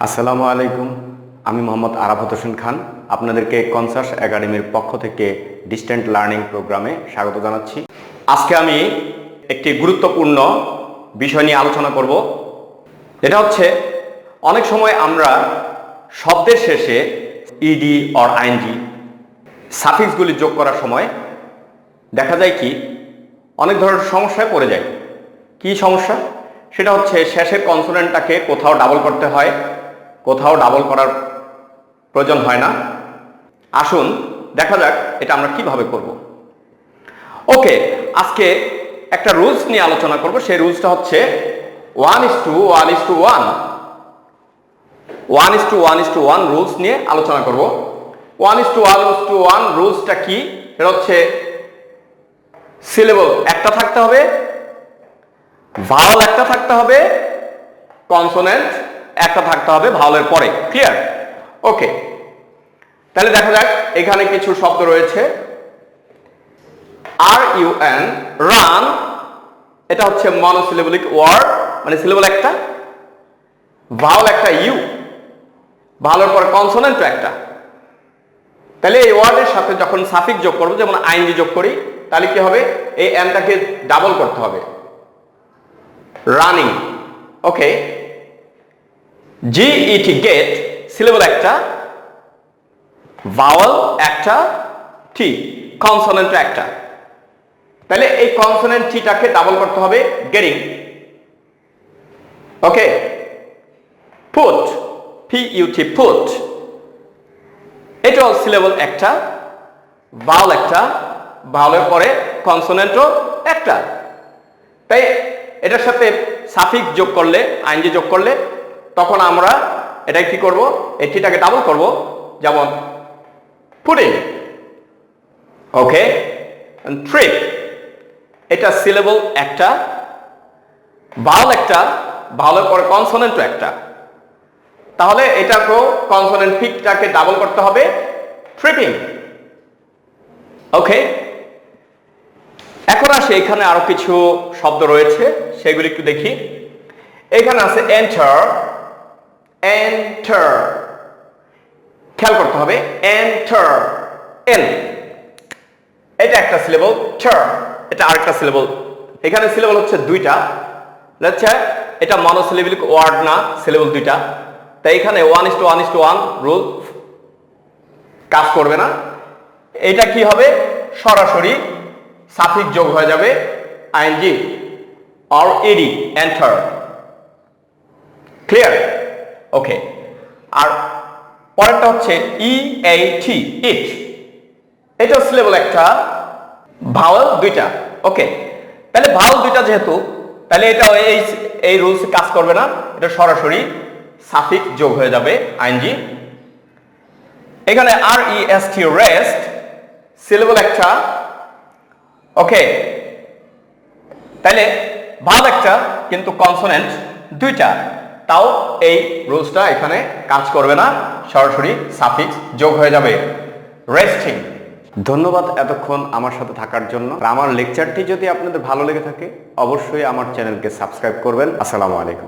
আসসালামু আলাইকুম। আমি মোহাম্মদ আরাফাত হোসেন খান আপনাদেরকে কনসাস একাডেমির পক্ষ থেকে ডিস্ট্যান্ট লার্নিং প্রোগ্রামে স্বাগত জানাচ্ছি। আজকে আমি একটি গুরুত্বপূর্ণ বিষয় নিয়ে আলোচনা করব। এটা হচ্ছে অনেক সময় আমরা শব্দের শেষে ইডি অর আইএনজি সাফিক্সগুলি যোগ করার সময় দেখা যায় কি অনেক ধরনের সমস্যায় পড়ে যায়। কি সমস্যা? সেটা হচ্ছে শেষের কনসোনেন্টটাকে কোথাও ডাবল করতে হয়, কোথাও ডাবল করার প্রয়োজন হয় না। আসুন দেখা যাক এটা আমরা কিভাবে করব। ওকে, আজকে একটা রুলস নিয়ে আলোচনা করব। সেই রুলসটা হচ্ছে 1:1:1 1:1:1 রুলস নিয়ে আলোচনা করব। 1:1:1 রুলসটা কি? এটা হচ্ছে সিলেবল একটা থাকতে হবে, ভাওয়াল একটা থাকতে হবে, কনসোনেন্ট একটা থাকতে হবে ভাওয়ালের পরে। ক্লিয়ার? ওকে, তাহলে দেখা যাক এখানে কিছু শব্দ রয়েছে। RUN রান, এটা হচ্ছে মনোসিলেবলিক ওয়ার্ড, মানে সিলেবল একটা, ভাওয়াল একটা ইউ, ভাওয়ালের পরে কনসোনেন্ট একটা। তাহলে এই ওয়ার্ডের সাথে যখন সাফিক্স যোগ করব, যেমন আইএনজি যোগ করি, তাহলে কি হবে? এই এনটাকে ডাবল করতে হবে, রানিং। ওকে, GET গেট, সিলেবল একটা, ভাওয়াল একটা, টি, কনসোনেন্ট একটা। তাহলে এই কনসোনেন্ট টিটাকে ডাবল করতে হবে, গেটিং। ওকে, পুট, PUT, পুট, এটাও সিলেবল একটা, ভাওয়াল একটা, ভাওয়ালের পরে কনসোনেন্টও একটা। তাই এটার সাথে সাফিক্স যোগ করলে, আইএনজি যোগ করলে, তখন আমরা এটা কি করব? এই টিটাকে ডাবল করব, যেমন পুডিং। ওকে, ট্রিপ, এটা সিলেবল একটা, ভাওয়াল একটা, ভাওয়ালের পরে কনসোনেন্টও একটা। তাহলে এটাকেও কনসোনেন্ট পিকটাকে ডাবল করতে হবে, ট্রিপিং। ওকে, এখন আসে এখানে আরো কিছু শব্দ রয়েছে, সেগুলি একটু দেখি। এখানে আছে এন্টার, এন্টার, খেয়াল করতে হবে। এন্টার, এন, এটা একটা সিলেবল, টার, এটা আরেকটা সিলেবল। এখানে সিলেবল হচ্ছে দুইটা। আচ্ছা, এটা মনোসিলেবলিক ওয়ার্ড না, সিলেবল দুইটা। তাই এখানে 1:1:1 রুল কাজ করবে না। এটা কি হবে? সরাসরি সাফিক্স যোগ হয়ে যাবে, ING or ED, enter. Clear? Okay, আর পরেরটা হচ্ছে EAT, ইট, এটা সিলেবল একটা, ভাওয়াল দুইটা। ওকে, তাহলে ভাওয়াল দুইটা যেহেতু, তাহলে এটা এই রুলস কাজ করবে না, এটা সরাসরি সাফিক্স যোগ হয়ে যাবে, আইএনজি। এখানে REST, রেস্ট, সিলেবল একটা। ওকে, তাহলে ভাওয়াল একটা কিন্তু কনসোনেন্ট দুইটা, তাও এই রুলসটা এখানে কাজ করবে না, সরাসরি সাফিক্স যোগ হয়ে যাবে, রেস্টিং। ধন্যবাদ এতক্ষণ আমার সাথে থাকার জন্য। আমার লেকচারটি যদি আপনাদের ভালো লেগে থাকে অবশ্যই আমার চ্যানেলকে সাবস্ক্রাইব করবেন। আসসালামু আলাইকুম।